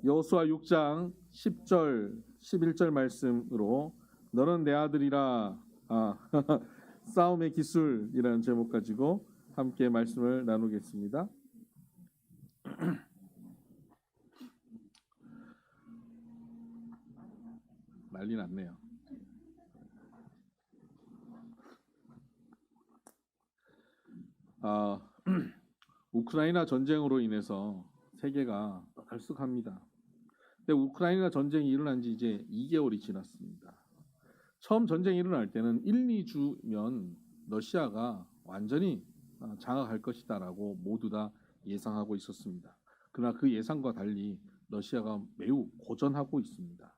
여호수아 6장 10절 11절 말씀으로 너는 내 아들이라 싸움의 기술이라는 제목 가지고 함께 말씀을 나누겠습니다. 난리 났네요. 우크라이나 전쟁으로 인해서 세계가 들쑥합니다. 근데 우크라이나 전쟁이 일어난 지 이제 2개월이 지났습니다. 처음 전쟁이 일어날 때는 1, 2주면 러시아가 완전히 장악할 것이다라고 모두 다 예상하고 있었습니다. 그러나 그 예상과 달리 러시아가 매우 고전하고 있습니다.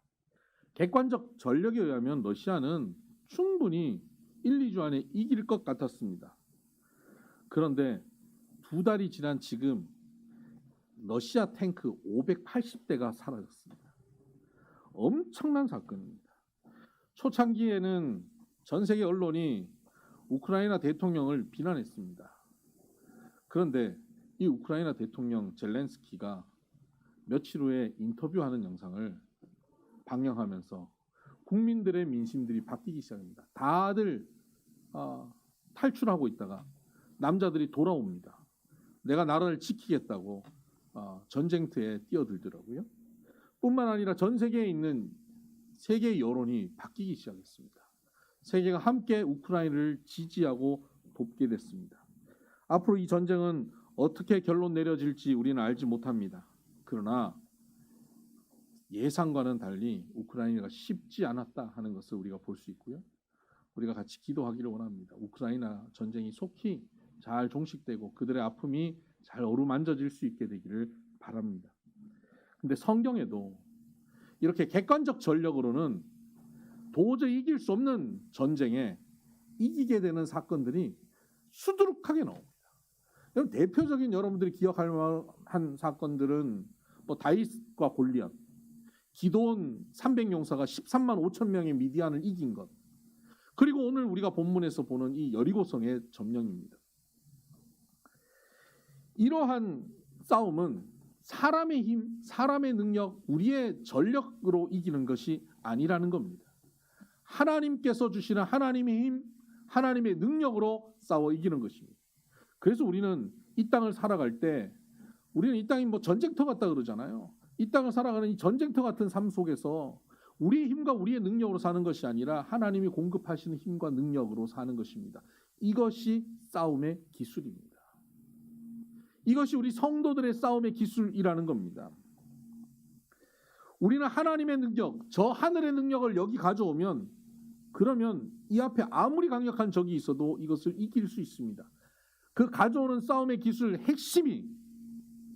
객관적 전력에 의하면 러시아는 충분히 1, 2주 안에 이길 것 같았습니다. 그런데 2달이 지난 지금 러시아 탱크 580대가 사라졌습니다. 엄청난 사건입니다. 초창기에는 전 세계 언론이 우크라이나 대통령을 비난했습니다. 그런데 이 우크라이나 대통령 젤렌스키가 며칠 후에 인터뷰하는 영상을 방영하면서 국민들의 민심들이 바뀌기 시작합니다. 다들 탈출하고 있다가 남자들이 돌아옵니다. 내가 나라를 지키겠다고 전쟁터에 뛰어들더라고요. 뿐만 아니라 전 세계에 있는 세계 여론이 바뀌기 시작했습니다. 세계가 함께 우크라이나를 지지하고 돕게 됐습니다. 앞으로 이 전쟁은 어떻게 결론 내려질지 우리는 알지 못합니다. 그러나 예상과는 달리 우크라이나가 쉽지 않았다 하는 것을 우리가 볼 수 있고요. 우리가 같이 기도하기를 원합니다. 우크라이나 전쟁이 속히 잘 종식되고 그들의 아픔이 잘 어루만져질 수 있게 되기를 바랍니다. 근데 성경에도 이렇게 객관적 전력으로는 도저히 이길 수 없는 전쟁에 이기게 되는 사건들이 수두룩하게 나옵니다. 대표적인 여러분들이 기억할 만한 사건들은 뭐 다윗과 골리앗, 기드온 300용사가 13만 5천 명의 미디안을 이긴 것, 그리고 오늘 우리가 본문에서 보는 이 여리고성의 점령입니다. 이러한 싸움은 사람의 힘, 사람의 능력, 우리의 전력으로 이기는 것이 아니라는 겁니다. 하나님께서 주시는 하나님의 힘, 하나님의 능력으로 싸워 이기는 것입니다. 그래서 우리는 이 땅을 살아갈 때 우리는 이 땅이 뭐 전쟁터 같다 그러잖아요. 이 땅을 살아가는 이 전쟁터 같은 삶 속에서 우리의 힘과 우리의 능력으로 사는 것이 아니라 하나님이 공급하시는 힘과 능력으로 사는 것입니다. 이것이 싸움의 기술입니다. 이것이 우리 성도들의 싸움의 기술이라는 겁니다. 우리는 하나님의 능력, 저 하늘의 능력을 여기 가져오면 그러면 이 앞에 아무리 강력한 적이 있어도 이것을 이길 수 있습니다. 그 가져오는 싸움의 기술 핵심이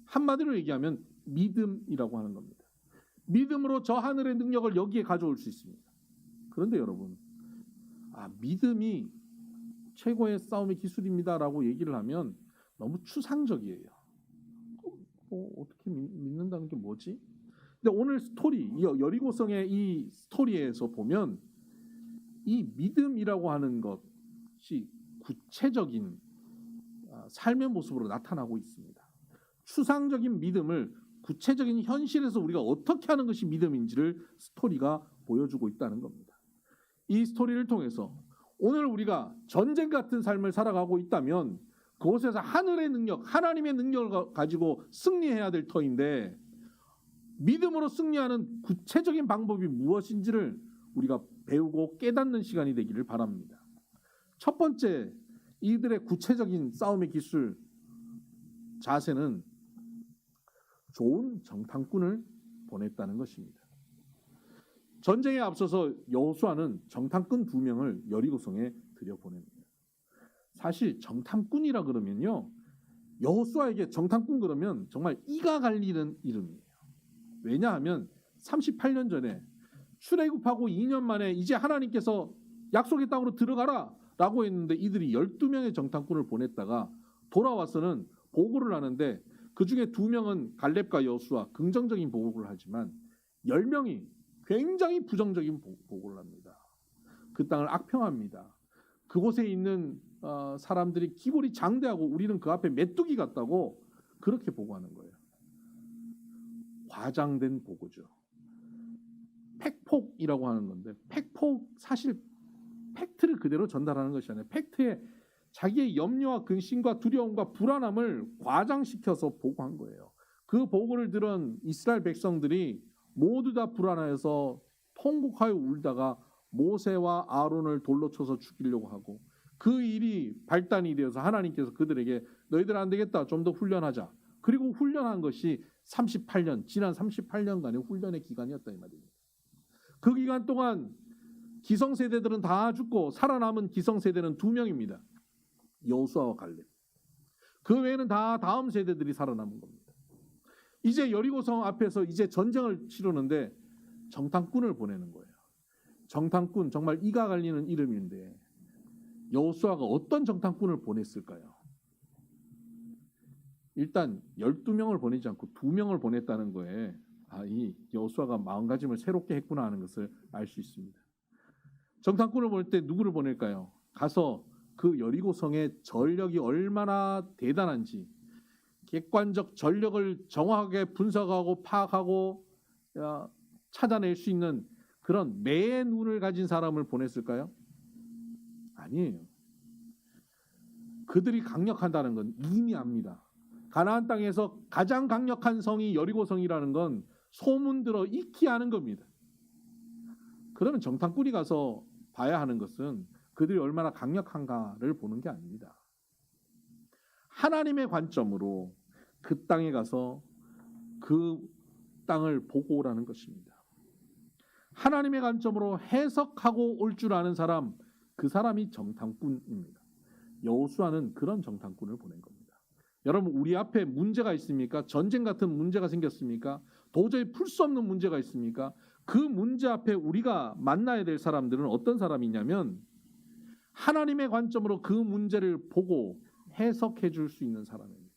한마디로 얘기하면 믿음이라고 하는 겁니다. 믿음으로 저 하늘의 능력을 여기에 가져올 수 있습니다. 그런데 여러분, 믿음이 최고의 싸움의 기술입니다라고 얘기를 하면 너무 추상적이에요. 어떻게 믿는다는 게 뭐지? 근데 오늘 스토리, 여리고성의 이 스토리에서 보면 이 믿음이라고 하는 것이 구체적인 삶의 모습으로 나타나고 있습니다. 추상적인 믿음을 구체적인 현실에서 우리가 어떻게 하는 것이 믿음인지를 스토리가 보여주고 있다는 겁니다. 이 스토리를 통해서 오늘 우리가 전쟁 같은 삶을 살아가고 있다면 그곳에서 하늘의 능력, 하나님의 능력을 가지고 승리해야 될 터인데 믿음으로 승리하는 구체적인 방법이 무엇인지를 우리가 배우고 깨닫는 시간이 되기를 바랍니다. 첫 번째, 이들의 구체적인 싸움의 기술 자세는 좋은 정탐꾼을 보냈다는 것입니다. 전쟁에 앞서서 여호수아는 정탐꾼 2명을 여리고성에 들여보냅니다. 사실 정탐꾼이라 그러면요, 여호수아에게 정탐꾼 그러면 정말 이가 갈리는 이름이에요. 왜냐하면 38년 전에 출애굽하고 2년 만에 이제 하나님께서 약속의 땅으로 들어가라 라고 했는데 이들이 12명의 정탐꾼을 보냈다가 돌아와서는 보고를 하는데 그 중에 2명은 갈렙과 여호수아 긍정적인 보고를 하지만 10명이 굉장히 부정적인 보고를 합니다. 그 땅을 악평합니다. 그곳에 있는 사람들이 기골이 장대하고 우리는 그 앞에 메뚜기 같다고 그렇게 보고하는 거예요. 과장된 보고죠. 팩폭이라고 하는 건데 팩폭 사실 팩트를 그대로 전달하는 것이 아니라 팩트에 자기의 염려와 근심과 두려움과 불안함을 과장시켜서 보고한 거예요. 그 보고를 들은 이스라엘 백성들이 모두 다 불안하여서 통곡하여 울다가 모세와 아론을 돌로 쳐서 죽이려고 하고 그 일이 발단이 되어서 하나님께서 그들에게 너희들 안 되겠다. 좀 더 훈련하자. 그리고 훈련한 것이 38년, 지난 38년간의 훈련의 기간이었다 이 말입니다. 그 기간 동안 기성세대들은 다 죽고 살아남은 기성세대는 2명입니다. 여호수아와 갈렙. 그 외에는 다 다음 세대들이 살아남은 겁니다. 이제 여리고성 앞에서 이제 전쟁을 치르는데 정탐꾼을 보내는 거예요. 정탐꾼 정말 이가 갈리는 이름인데 여호수아가 어떤 정탐꾼을 보냈을까요? 일단 12명을 보내지 않고 2명을 보냈다는 거에 이 여호수아가 마음가짐을 새롭게 했구나 하는 것을 알 수 있습니다. 정탐꾼을 보낼 때 누구를 보낼까요? 가서 그 여리고성의 전력이 얼마나 대단한지 객관적 전력을 정확하게 분석하고 파악하고 찾아낼 수 있는 그런 매의 눈을 가진 사람을 보냈을까요? 아니에요. 그들이 강력하다는 건 이미 압니다. 가나안 땅에서 가장 강력한 성이 여리고성이라는 건 소문들어 익히 아는 겁니다. 그러면 정탐꾼이 가서 봐야 하는 것은 그들이 얼마나 강력한가를 보는 게 아닙니다. 하나님의 관점으로 그 땅에 가서 그 땅을 보고 오라는 것입니다. 하나님의 관점으로 해석하고 올 줄 아는 사람, 그 사람이 정탐꾼입니다. 여호수아는 그런 정탐꾼을 보낸 겁니다. 여러분, 우리 앞에 문제가 있습니까? 전쟁 같은 문제가 생겼습니까? 도저히 풀 수 없는 문제가 있습니까? 그 문제 앞에 우리가 만나야 될 사람들은 어떤 사람이냐면 하나님의 관점으로 그 문제를 보고 해석해 줄 수 있는 사람입니다.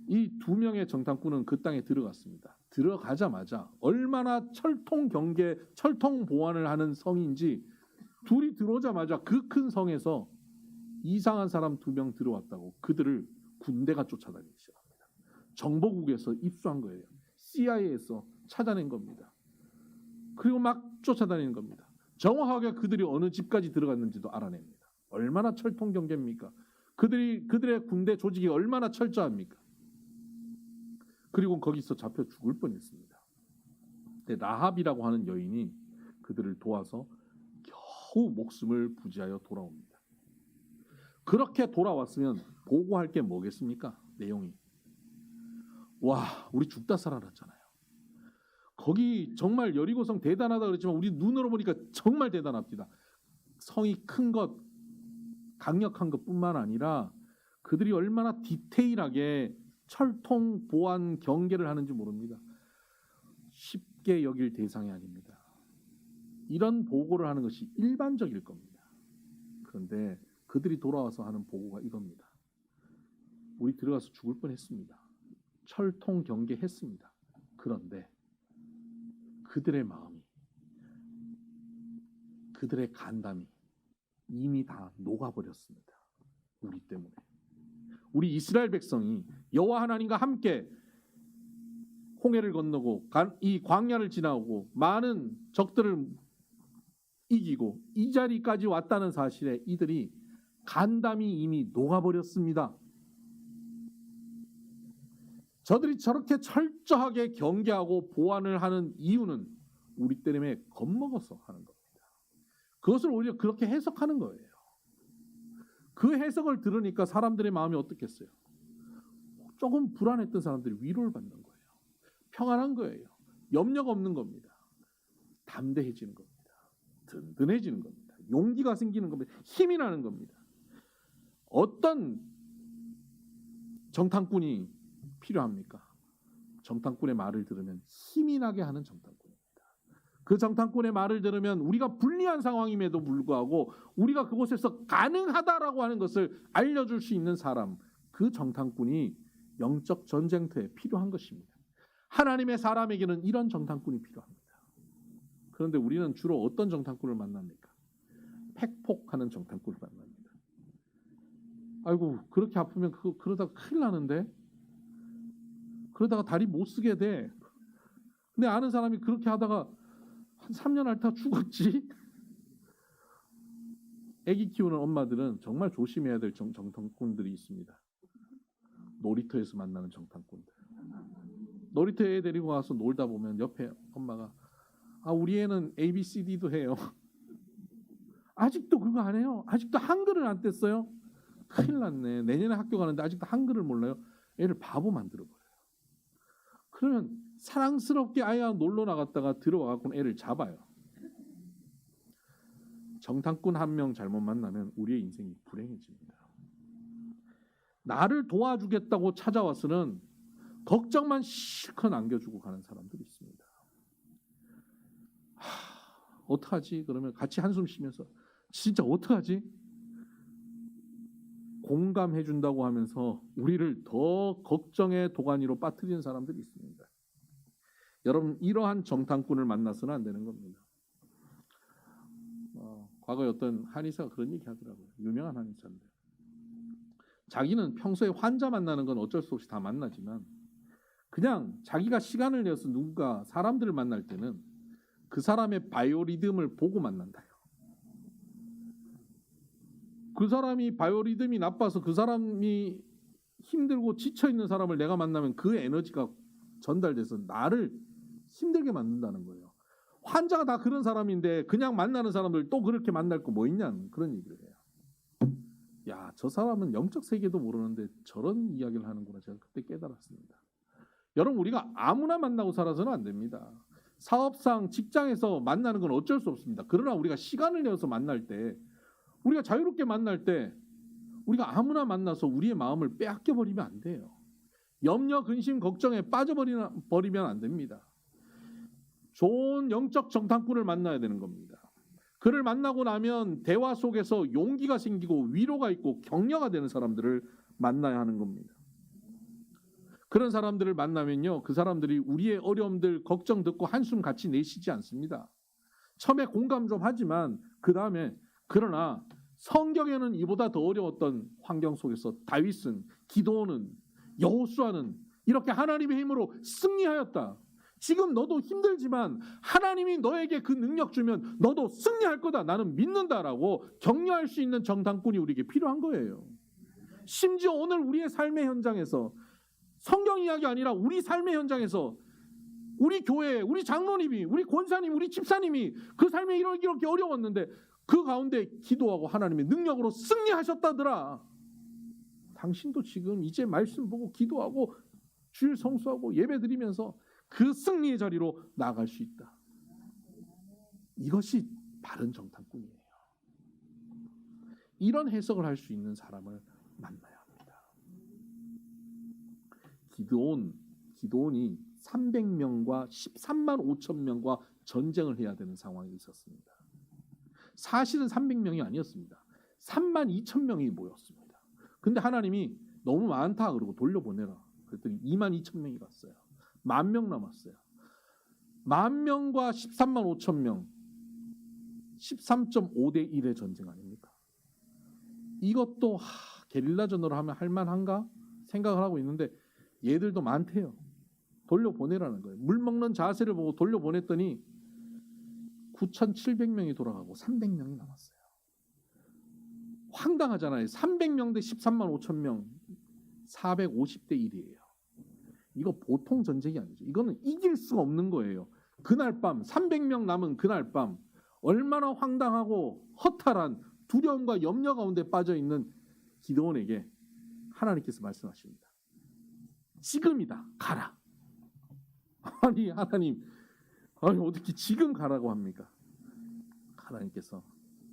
이 2명의 정탐꾼은 그 땅에 들어갔습니다. 들어가자마자 얼마나 철통 경계, 철통 보안을 하는 성인지 둘이 들어오자마자 그 큰 성에서 이상한 사람 2명 들어왔다고 그들을 군대가 쫓아다니기 시작합니다. 정보국에서 입수한 거예요. CIA에서 찾아낸 겁니다. 그리고 막 쫓아다니는 겁니다. 정확하게 그들이 어느 집까지 들어갔는지도 알아냅니다. 얼마나 철통 경계입니까? 그들의 군대 조직이 얼마나 철저합니까? 그리고 거기서 잡혀 죽을 뻔했습니다. 근데 라합이라고 하는 여인이 그들을 도와서 겨우 목숨을 부지하여 돌아옵니다. 그렇게 돌아왔으면 보고할 게 뭐겠습니까? 내용이. 와, 우리 죽다 살아났잖아요. 거기 정말 여리고성 대단하다 그랬지만 우리 눈으로 보니까 정말 대단합니다. 성이 큰 것, 강력한 것뿐만 아니라 그들이 얼마나 디테일하게 철통 보안 경계를 하는지 모릅니다. 쉽게 여길 대상이 아닙니다. 이런 보고를 하는 것이 일반적일 겁니다. 그런데 그들이 돌아와서 하는 보고가 이겁니다. 우리 들어가서 죽을 뻔했습니다. 철통 경계했습니다. 그런데 그들의 마음이, 그들의 간담이 이미 다 녹아버렸습니다. 우리 때문에. 우리 이스라엘 백성이 여호와 하나님과 함께 홍해를 건너고 이 광야를 지나고 많은 적들을 이기고 이 자리까지 왔다는 사실에 이들이 간담이 이미 녹아버렸습니다. 저들이 저렇게 철저하게 경계하고 보안을 하는 이유는 우리 때문에 겁먹어서 하는 겁니다. 그것을 오히려 그렇게 해석하는 거예요. 그 해석을 들으니까 사람들의 마음이 어떻겠어요? 조금 불안했던 사람들이 위로를 받는 거예요. 평안한 거예요. 염려가 없는 겁니다. 담대해지는 겁니다. 든든해지는 겁니다. 용기가 생기는 겁니다. 힘이 나는 겁니다. 어떤 정탐꾼이 필요합니까? 정탐꾼의 말을 들으면 힘이 나게 하는 정탐꾼입니다. 그 정탐꾼의 말을 들으면 우리가 불리한 상황임에도 불구하고 우리가 그곳에서 가능하다라고 하는 것을 알려줄 수 있는 사람, 그 정탐꾼이 영적 전쟁터에 필요한 것입니다. 하나님의 사람에게는 이런 정탐꾼이 필요합니다. 그런데 우리는 주로 어떤 정탐꾼을 만납니까? 팩폭하는 정탐꾼을 만납니다. 아이고, 그렇게 아프면 그러다가 큰일 나는데? 그러다가 다리 못 쓰게 돼. 근데 아는 사람이 그렇게 하다가 한 3년 앓다 죽었지. 아기 키우는 엄마들은 정말 조심해야 될 정탐꾼들이 있습니다. 놀이터에서 만나는 정탐꾼들. 놀이터에 데리고 가서 놀다 보면 옆에 엄마가 우리 애는 ABCD도 해요. 아직도 그거 안 해요? 아직도 한글을 안 뗐어요? 큰일 났네. 내년에 학교 가는데 아직도 한글을 몰라요? 애를 바보 만들어버려요. 그러면 사랑스럽게 아이가 놀러 나갔다가 들어와갖고 애를 잡아요. 정탐꾼 한 명 잘못 만나면 우리의 인생이 불행해집니다. 나를 도와주겠다고 찾아와서는 걱정만 실컷 안겨주고 가는 사람들이 있습니다. 어떡하지? 그러면 같이 한숨 쉬면서 진짜 어떡하지? 공감해준다고 하면서 우리를 더 걱정의 도가니로 빠뜨리는 사람들이 있습니다. 여러분, 이러한 정탐꾼을 만나서는 안 되는 겁니다. 과거에 어떤 한의사가 그런 얘기 하더라고요. 유명한 한의사인데. 자기는 평소에 환자 만나는 건 어쩔 수 없이 다 만나지만 그냥 자기가 시간을 내서 누군가 사람들을 만날 때는 그 사람의 바이오리듬을 보고 만난다요. 그 사람이 바이오리듬이 나빠서 그 사람이 힘들고 지쳐있는 사람을 내가 만나면 그 에너지가 전달돼서 나를 힘들게 만든다는 거예요. 환자가 다 그런 사람인데 그냥 만나는 사람들 또 그렇게 만날 거 뭐 있냐는 그런 얘기를 해요. 야, 저 사람은 영적 세계도 모르는데 저런 이야기를 하는구나. 제가 그때 깨달았습니다. 여러분, 우리가 아무나 만나고 살아서는 안 됩니다. 사업상, 직장에서 만나는 건 어쩔 수 없습니다. 그러나 우리가 시간을 내서 만날 때, 우리가 자유롭게 만날 때 우리가 아무나 만나서 우리의 마음을 빼앗겨 버리면 안 돼요. 염려, 근심, 걱정에 빠져버리면 안 됩니다. 좋은 영적 정탐꾼을 만나야 되는 겁니다. 그를 만나고 나면 대화 속에서 용기가 생기고 위로가 있고 격려가 되는 사람들을 만나야 하는 겁니다. 그런 사람들을 만나면요, 그 사람들이 우리의 어려움들, 걱정 듣고 한숨 같이 내쉬지 않습니다. 처음에 공감 좀 하지만 그 다음에 그러나 성경에는 이보다 더 어려웠던 환경 속에서 다윗은, 기드온은, 여호수아는 이렇게 하나님의 힘으로 승리하였다. 지금 너도 힘들지만 하나님이 너에게 그 능력 주면 너도 승리할 거다. 나는 믿는다라고 격려할 수 있는 정탐꾼이 우리에게 필요한 거예요. 심지어 오늘 우리의 삶의 현장에서 성경 이야기 아니라 우리 삶의 현장에서 우리 교회, 우리 장로님이, 우리 권사님, 우리 집사님이 그 삶에 이렇게 어려웠는데 그 가운데 기도하고 하나님의 능력으로 승리하셨다더라. 당신도 지금 이제 말씀 보고 기도하고 주일 성수하고 예배 드리면서 그 승리의 자리로 나아갈 수 있다. 이것이 바른 정탐꾼이에요. 이런 해석을 할 수 있는 사람을 만나야 합니다. 기드온이 300명과 13만 5천 명과 전쟁을 해야 되는 상황이 있었습니다. 사실은 300명이 아니었습니다. 3만 2천 명이 모였습니다. 근데 하나님이 너무 많다 그러고 돌려보내라. 그랬더니 2만 2천 명이 갔어요. 10,000명 남았어요. 10,000명과 13만 5천 명, 13.5대 1의 전쟁 아닙니까? 이것도 게릴라전으로 하면 할만한가 생각을 하고 있는데 얘들도 많대요. 돌려보내라는 거예요. 물 먹는 자세를 보고 돌려보냈더니 9,700명이 돌아가고 300명이 남았어요. 황당하잖아요. 300명 대 13만 5천 명, 450대 1이에요. 이거 보통 전쟁이 아니죠. 이거는 이길 수가 없는 거예요. 그날 밤 300명 남은 그날 밤 얼마나 황당하고 허탈한 두려움과 염려 가운데 빠져있는 기드온에게 하나님께서 말씀하십니다. 지금이다. 가라. 아니 하나님, 어떻게 지금 가라고 합니까? 하나님께서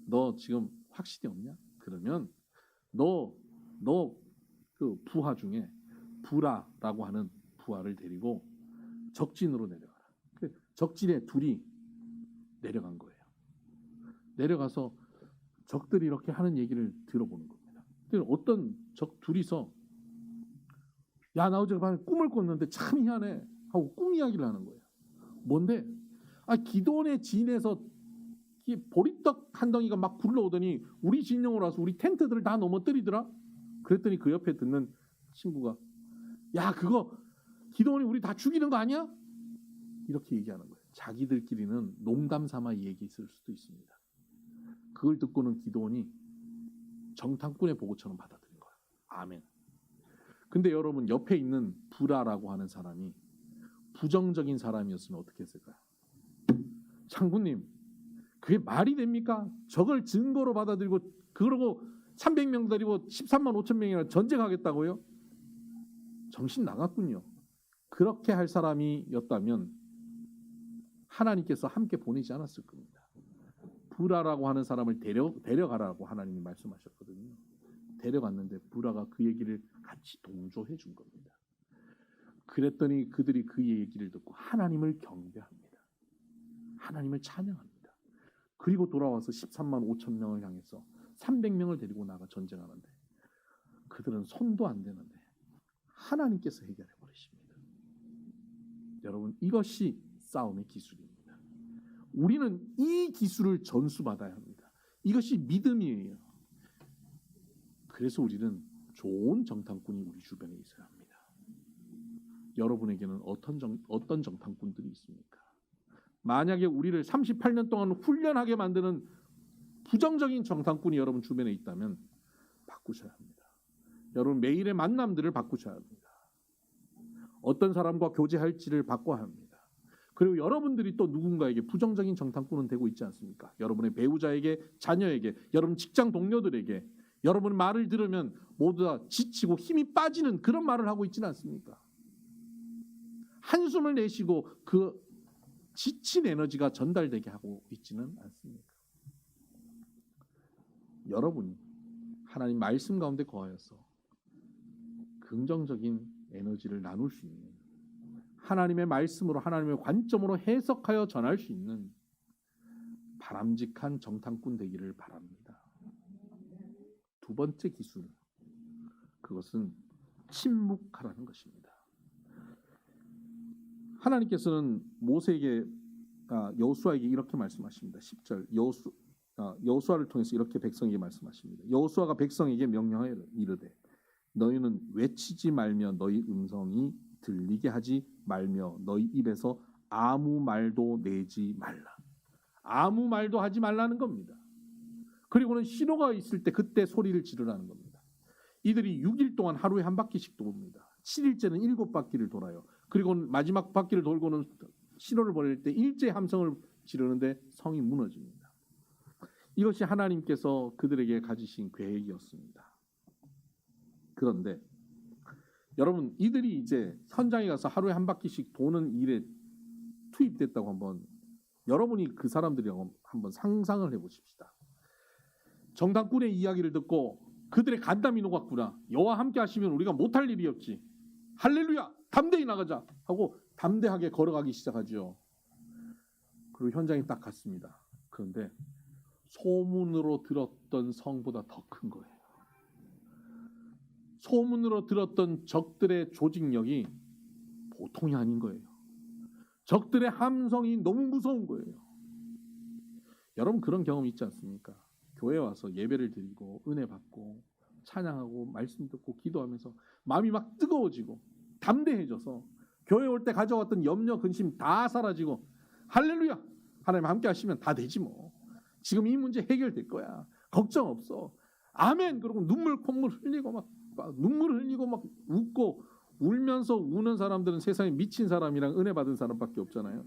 너 지금 확신이 없냐? 그러면 너 그 부하 중에 부라라고 하는 부하를 데리고 적진으로 내려가라. 적진에 둘이 내려간 거예요. 내려가서 적들이 이렇게 하는 얘기를 들어보는 겁니다. 어떤 적 둘이서 야, 나 어제 밤에 꿈을 꿨는데 참 희한해 하고 꿈 이야기를 하는 거예요. 뭔데? 기드온의 진에서 보리떡 한 덩이가 막 굴러오더니 우리 진영으로 와서 우리 텐트들을 다 넘어뜨리더라. 그랬더니 그 옆에 듣는 친구가 야, 그거 기도원이 우리 다 죽이는 거 아니야? 이렇게 얘기하는 거예요. 자기들끼리는 농담 삼아 얘기했을 수도 있습니다. 그걸 듣고는 기도원이 정탐꾼의 보고처럼 받아들인 거야. 아멘. 근데 여러분, 옆에 있는 부라라고 하는 사람이 부정적인 사람이었으면 어떻게 했을까요? 장군님, 그게 말이 됩니까? 저걸 증거로 받아들이고 그러고 300명 데리고 13만 5천 명이나 전쟁하겠다고요? 정신 나갔군요. 그렇게 할 사람이었다면 하나님께서 함께 보내지 않았을 겁니다. 부라라고 하는 사람을 데려가라고 하나님이 말씀하셨거든요. 데려갔는데 부라가 그 얘기를 같이 동조해 준 겁니다. 그랬더니 그들이 그 얘기를 듣고 하나님을 경배합니다. 하나님을 찬양합니다. 그리고 돌아와서 13만 5천 명을 향해서 300명을 데리고 나가 전쟁하는데 그들은 손도 안 대는데 하나님께서 해결해 버리십니다. 여러분, 이것이 싸움의 기술입니다. 우리는 이 기술을 전수받아야 합니다. 이것이 믿음이에요. 그래서 우리는 좋은 정탐꾼이 우리 주변에 있어야 합니다. 여러분에게는 어떤 정탐꾼들이 있습니까? 만약에 우리를 38년 동안 훈련하게 만드는 부정적인 정탐꾼이 여러분 주변에 있다면 바꾸셔야 합니다. 여러분, 매일의 만남들을 바꾸셔야 합니다. 어떤 사람과 교제할지를 바꿔야 합니다. 그리고 여러분들이 또 누군가에게 부정적인 정탐꾼은 되고 있지 않습니까? 여러분의 배우자에게, 자녀에게, 여러분 직장 동료들에게 여러분 말을 들으면 모두 다 지치고 힘이 빠지는 그런 말을 하고 있지는 않습니까? 한숨을 내쉬고 그 지친 에너지가 전달되게 하고 있지는 않습니까? 여러분이 하나님 말씀 가운데 거하여서 긍정적인 에너지를 나눌 수 있는, 하나님의 말씀으로 하나님의 관점으로 해석하여 전할 수 있는 바람직한 정탐꾼 되기를 바랍니다. 두 번째 기술, 그것은 침묵하라는 것입니다. 하나님께서는 모세에게, 여호수아에게 이렇게 말씀하십니다. 10절, 여호수아를 통해서 이렇게 백성에게 말씀하십니다. 여호수아가 백성에게 명령하여 이르되 너희는 외치지 말며 너희 음성이 들리게 하지 말며 너희 입에서 아무 말도 내지 말라. 아무 말도 하지 말라는 겁니다. 그리고는 신호가 있을 때 그때 소리를 지르라는 겁니다. 이들이 6일 동안 하루에 한 바퀴씩 돕니다. 7일째는 7바퀴를 돌아요. 그리고 마지막 바퀴를 돌고는 신호를 보낼 때 일제 함성을 지르는데 성이 무너집니다. 이것이 하나님께서 그들에게 가지신 계획이었습니다. 그런데 여러분, 이들이 이제 현장에 가서 하루에 한 바퀴씩 도는 일에 투입됐다고 한번 여러분이 그 사람들이라고 한번 상상을 해보십시다. 정탐꾼의 이야기를 듣고 그들의 간담이 녹았구나. 여호와 함께 하시면 우리가 못할 일이 없지. 할렐루야, 담대히 나가자 하고 담대하게 걸어가기 시작하죠. 그리고 현장에 딱 갔습니다. 그런데 소문으로 들었던 성보다 더 큰 거예요. 소문으로 들었던 적들의 조직력이 보통이 아닌 거예요. 적들의 함성이 너무 무서운 거예요. 여러분, 그런 경험 있지 않습니까? 교회 와서 예배를 드리고 은혜 받고 찬양하고 말씀 듣고 기도하면서 마음이 막 뜨거워지고 담대해져서 교회 올 때 가져왔던 염려 근심 다 사라지고 할렐루야, 하나님 함께 하시면 다 되지 뭐. 지금 이 문제 해결될 거야. 걱정 없어. 아멘. 그러고 콧물 흘리고 막 웃고 울면서 우는 사람들은 세상에 미친 사람이랑 은혜 받은 사람밖에 없잖아요.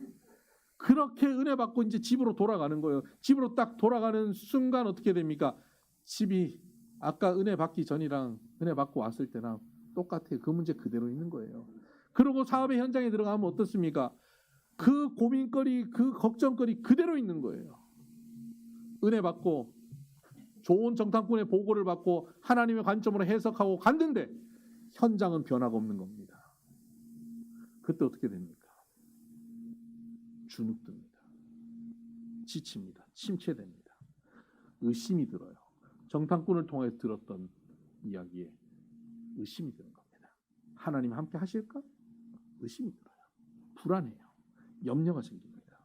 그렇게 은혜 받고 이제 집으로 돌아가는 거예요. 집으로 딱 돌아가는 순간 어떻게 됩니까? 집이 아까 은혜 받기 전이랑 은혜 받고 왔을 때랑 똑같아요. 그 문제 그대로 있는 거예요. 그리고 사업의 현장에 들어가면 어떻습니까? 그 고민거리, 그 걱정거리 그대로 있는 거예요. 은혜 받고 좋은 정탐꾼의 보고를 받고 하나님의 관점으로 해석하고 갔는데 현장은 변화가 없는 겁니다. 그때 어떻게 됩니까? 주눅듭니다. 지칩니다. 침체됩니다. 의심이 들어요. 정탐꾼을 통해 들었던 이야기에 의심이 드는 겁니다. 하나님 함께 하실까? 의심이 들어요. 불안해요. 염려가 생깁니다.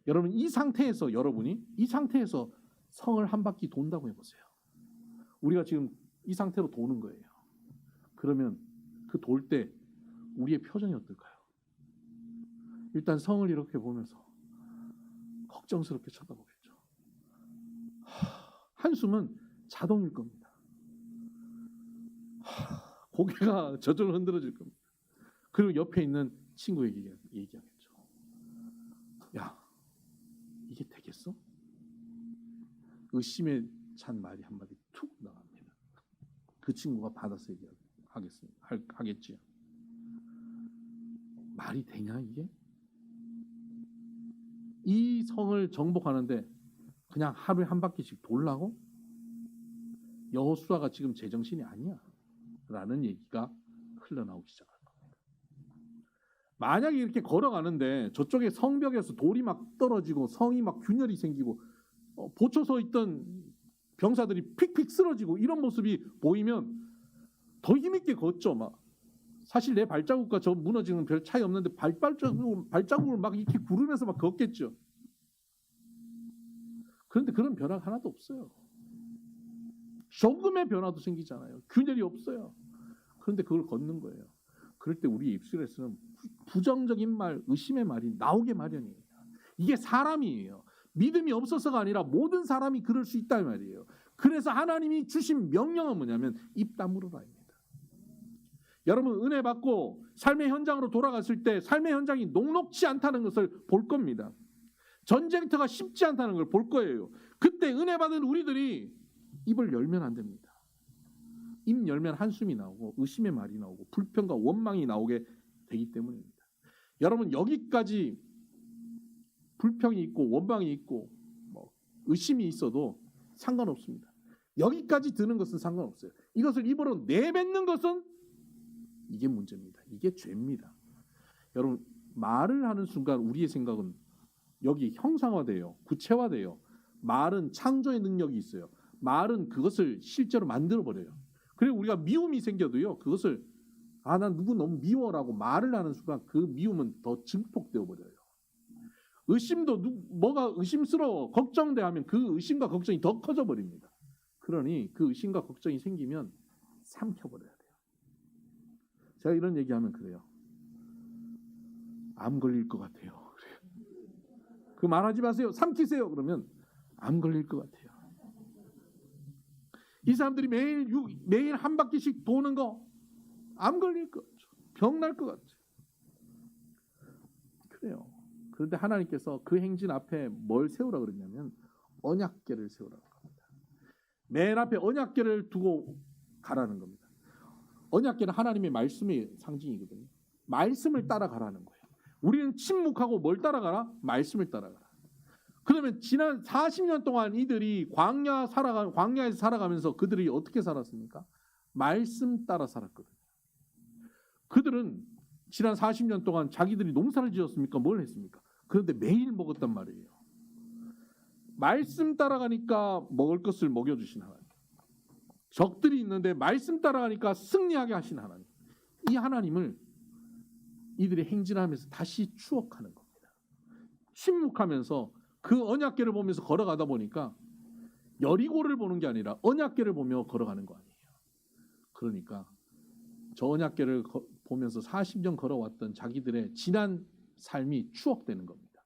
여러분, 이 상태에서 여러분이 이 상태에서 성을 한 바퀴 돈다고 해보세요. 우리가 지금 이 상태로 도는 거예요. 그러면 그 돌 때 우리의 표정이 어떨까요? 일단 성을 이렇게 보면서 걱정스럽게 쳐다보겠죠. 한숨은 자동일 겁니다. 고개가 저절로 흔들어질 겁니다. 그리고 옆에 있는 친구에게 얘기하겠죠. 야, 이게 되겠어? 의심에 찬 말이 한마디 툭 나갑니다. 그 친구가 받아서 하겠지요. 말이 되냐 이게? 이 성을 정복하는데 그냥 하루에 한 바퀴씩 돌라고? 여호수아가 지금 제정신이 아니야 라는 얘기가 흘러나오기 시작할 겁니다. 만약에 이렇게 걸어가는데 저쪽에 성벽에서 돌이 막 떨어지고 성이 막 균열이 생기고 보초서 있던 병사들이 픽픽 쓰러지고 이런 모습이 보이면 더 힘있게 걷죠. 막 사실 내 발자국과 저 무너지는 별 차이 없는데 발자국을 막 이렇게 구르면서 막 걷겠죠. 그런데 그런 변화가 하나도 없어요. 조금의 변화도 생기잖아요. 균열이 없어요. 그런데 그걸 걷는 거예요. 그럴 때 우리 입술에서는 부정적인 말, 의심의 말이 나오게 마련이에요. 이게 사람이에요. 믿음이 없어서가 아니라 모든 사람이 그럴 수 있단 말이에요. 그래서 하나님이 주신 명령은 뭐냐면 입 다물어라입니다. 여러분 은혜 받고 삶의 현장으로 돌아갔을 때 삶의 현장이 녹록지 않다는 것을 볼 겁니다. 전쟁터가 쉽지 않다는 걸 볼 거예요. 그때 은혜 받은 우리들이 입을 열면 안 됩니다. 입 열면 한숨이 나오고 의심의 말이 나오고 불평과 원망이 나오게 되기 때문입니다. 여러분 여기까지 불평이 있고 원망이 있고 의심이 있어도 상관없습니다. 여기까지 드는 것은 상관없어요. 이것을 입으로 내뱉는 것은 이게 문제입니다. 이게 죄입니다. 여러분 말을 하는 순간 우리의 생각은 여기 형상화돼요. 구체화돼요. 말은 창조의 능력이 있어요. 말은 그것을 실제로 만들어버려요. 그리고 우리가 미움이 생겨도요. 그것을 난 누구 너무 미워라고 말을 하는 순간 그 미움은 더 증폭되어 버려요. 의심도 뭐가 의심스러워 걱정돼 하면 그 의심과 걱정이 더 커져 버립니다. 그러니 그 의심과 걱정이 생기면 삼켜버려야 돼요. 제가 이런 얘기하면 그래요. 암 걸릴 것 같아요. 그 말하지 마세요. 삼키세요. 그러면 암 걸릴 것 같아요. 이 사람들이 매일 한 바퀴씩 도는 거 암 걸릴 것 같죠. 병 날 것 같죠. 그래요. 그런데 하나님께서 그 행진 앞에 뭘 세우라 그랬냐면 언약궤를 세우라고 합니다. 맨 앞에 언약궤를 두고 가라는 겁니다. 언약궤는 하나님의 말씀의 상징이거든요. 말씀을 따라가라는 거예요. 우리는 침묵하고 뭘 따라가라? 말씀을 따라가라. 그러면 지난 40년 동안 이들이 광야에서 살아가면서 그들이 어떻게 살았습니까? 말씀 따라 살았거든요. 그들은 지난 40년 동안 자기들이 농사를 지었습니까? 뭘 했습니까? 그런데 매일 먹었단 말이에요. 말씀 따라가니까 먹을 것을 먹여주신 하나님. 적들이 있는데 말씀 따라가니까 승리하게 하신 하나님. 이 하나님을 이들이 행진하면서 다시 추억하는 겁니다. 침묵하면서 그 언약궤를 보면서 걸어가다 보니까 여리고를 보는 게 아니라 언약궤를 보며 걸어가는 거 아니에요. 그러니까 저 언약궤를 보면서 40년 걸어왔던 자기들의 지난 삶이 추억되는 겁니다.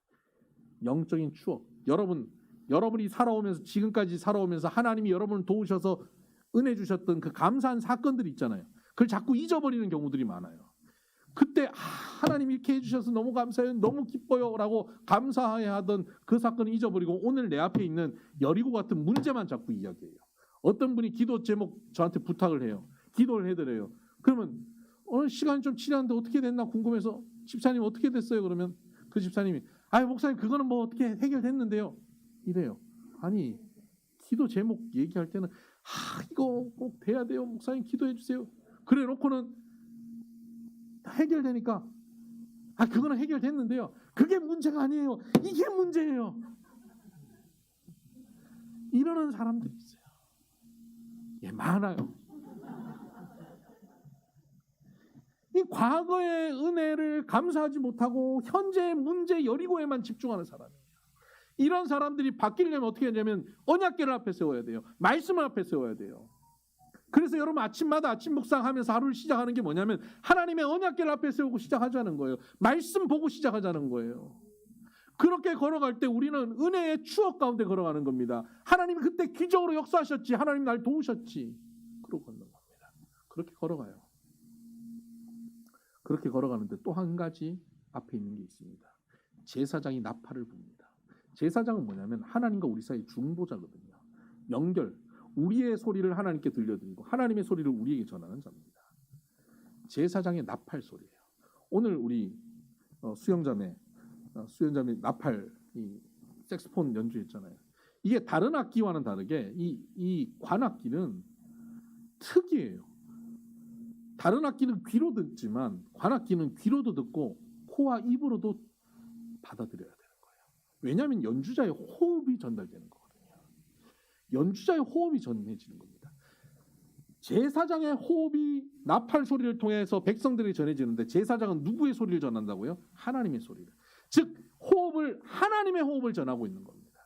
영적인 추억. 여러분이 살아오면서 지금까지 살아오면서 하나님이 여러분을 도우셔서 은혜 주셨던 그 감사한 사건들이 있잖아요. 그걸 자꾸 잊어버리는 경우들이 많아요. 그때 하나님 이렇게 해주셔서 너무 감사해요. 너무 기뻐요. 라고 감사해야 하던 그 사건을 잊어버리고 오늘 내 앞에 있는 여리고 같은 문제만 자꾸 이야기해요. 어떤 분이 기도 제목 저한테 부탁을 해요. 기도를 해드려요. 그러면 시간이 좀 지났는데 어떻게 됐나 궁금해서 집사님 어떻게 됐어요? 그러면 그 집사님이 목사님 그거는 뭐 어떻게 해결됐는데요. 이래요. 아니 기도 제목 얘기할 때는 이거 꼭 돼야 돼요. 목사님 기도해 주세요. 그래 놓고는 해결되니까 그거는 해결됐는데요. 그게 문제가 아니에요. 이게 문제예요. 이러는 사람들이 있어요. 많아요. 이 과거의 은혜를 감사하지 못하고 현재의 문제 여리고에만 집중하는 사람이에요. 이런 사람들이 바뀌려면 어떻게 하냐면 언약궤를 앞에 세워야 돼요. 말씀을 앞에 세워야 돼요. 그래서 여러분 아침마다 아침 묵상하면서 하루를 시작하는 게 뭐냐면 하나님의 언약궤를 앞에 세우고 시작하자는 거예요. 말씀 보고 시작하자는 거예요. 그렇게 걸어갈 때 우리는 은혜의 추억 가운데 걸어가는 겁니다. 하나님이 그때 기적으로 역사하셨지. 하나님 날 도우셨지. 그러고 걷는 겁니다. 그렇게 걸어가요. 그렇게 걸어가는데 또 한 가지 앞에 있는 게 있습니다. 제사장이 나팔을 붑니다. 제사장은 뭐냐면 하나님과 우리 사이 중보자거든요. 연결, 우리의 소리를 하나님께 들려드리고 하나님의 소리를 우리에게 전하는 자입니다. 제사장의 나팔 소리예요. 오늘 우리 수영자매 나팔 이 색소폰 연주했잖아요. 이게 다른 악기와는 다르게 이 관악기는 특이해요. 다른 악기는 귀로 듣지만 관악기는 귀로도 듣고 코와 입으로도 받아들여야 되는 거예요. 왜냐하면 연주자의 호흡이 전달되는 거거든요. 연주자의 호흡이 전해지는 겁니다. 제사장의 호흡이 나팔 소리를 통해서 백성들에게 전해지는데 제사장은 누구의 소리를 전한다고요? 하나님의 소리를. 즉 호흡을 하나님의 호흡을 전하고 있는 겁니다.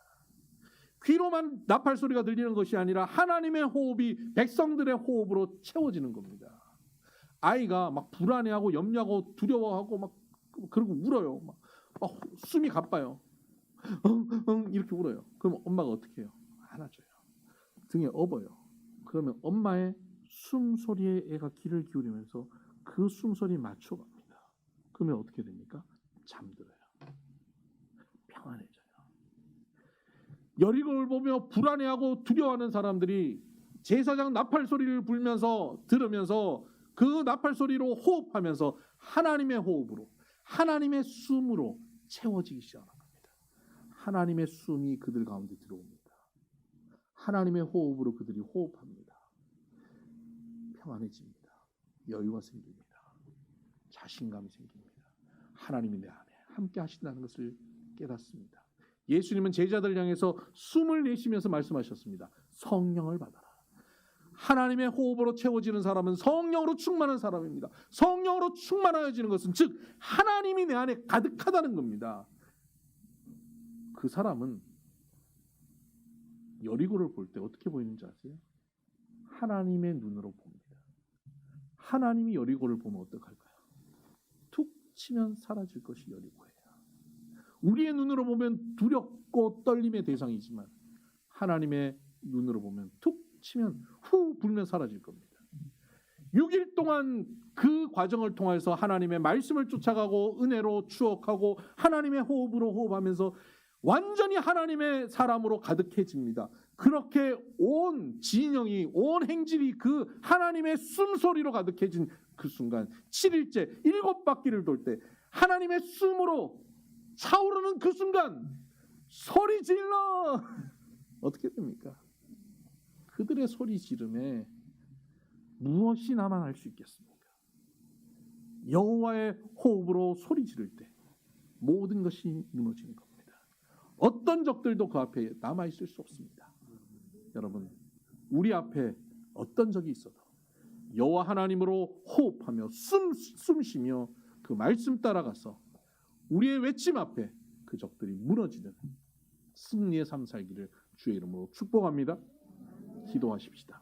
귀로만 나팔 소리가 들리는 것이 아니라 하나님의 호흡이 백성들의 호흡으로 채워지는 겁니다. 아이가 막 불안해하고 염려하고 두려워하고 막 그리고 울어요. 막 숨이 가빠요. 이렇게 울어요. 그럼 엄마가 어떻게 해요? 안아줘요. 등에 업어요. 그러면 엄마의 숨소리에 애가 귀를 기울이면서 그 숨소리에 맞춰갑니다. 그러면 어떻게 됩니까? 잠들어요. 평안해져요. 여리고를 보며 불안해하고 두려워하는 사람들이 제사장 나팔 소리를 불면서 들으면서 그 나팔 소리로 호흡하면서 하나님의 호흡으로 하나님의 숨으로 채워지기 시작합니다. 하나님의 숨이 그들 가운데 들어옵니다. 하나님의 호흡으로 그들이 호흡합니다. 평안해집니다. 여유가 생깁니다. 자신감이 생깁니다. 하나님이 내 안에 함께 하신다는 것을 깨닫습니다. 예수님은 제자들 향해서 숨을 내쉬면서 말씀하셨습니다. 성령을 받아라. 하나님의 호흡으로 채워지는 사람은 성령으로 충만한 사람입니다. 성령으로 충만하여지는 것은 즉 하나님이 내 안에 가득하다는 겁니다. 그 사람은 여리고를 볼 때 어떻게 보이는지 아세요? 하나님의 눈으로 봅니다. 하나님이 여리고를 보면 어떡할까요? 툭 치면 사라질 것이 여리고예요. 우리의 눈으로 보면 두렵고 떨림의 대상이지만 하나님의 눈으로 보면 툭 치면 후 불면 사라질 겁니다. 6일 동안 그 과정을 통해서 하나님의 말씀을 쫓아가고 은혜로 추억하고 하나님의 호흡으로 호흡하면서 완전히 하나님의 사람으로 가득해집니다. 그렇게 온 진영이 온 행질이 그 하나님의 숨소리로 가득해진 그 순간 7일째 7바퀴를 돌 때 하나님의 숨으로 차오르는 그 순간 소리 질러 어떻게 됩니까? 그들의 소리 지름에 무엇이 나만 할 수 있겠습니까? 여호와의 호흡으로 소리 지를 때 모든 것이 무너지는 겁니다. 어떤 적들도 그 앞에 남아있을 수 없습니다. 여러분 우리 앞에 어떤 적이 있어도 여호와 하나님으로 호흡하며 숨쉬며 그 말씀 따라가서 우리의 외침 앞에 그 적들이 무너지는 승리의 삶 살기를 주의 이름으로 축복합니다. 기도하십시다.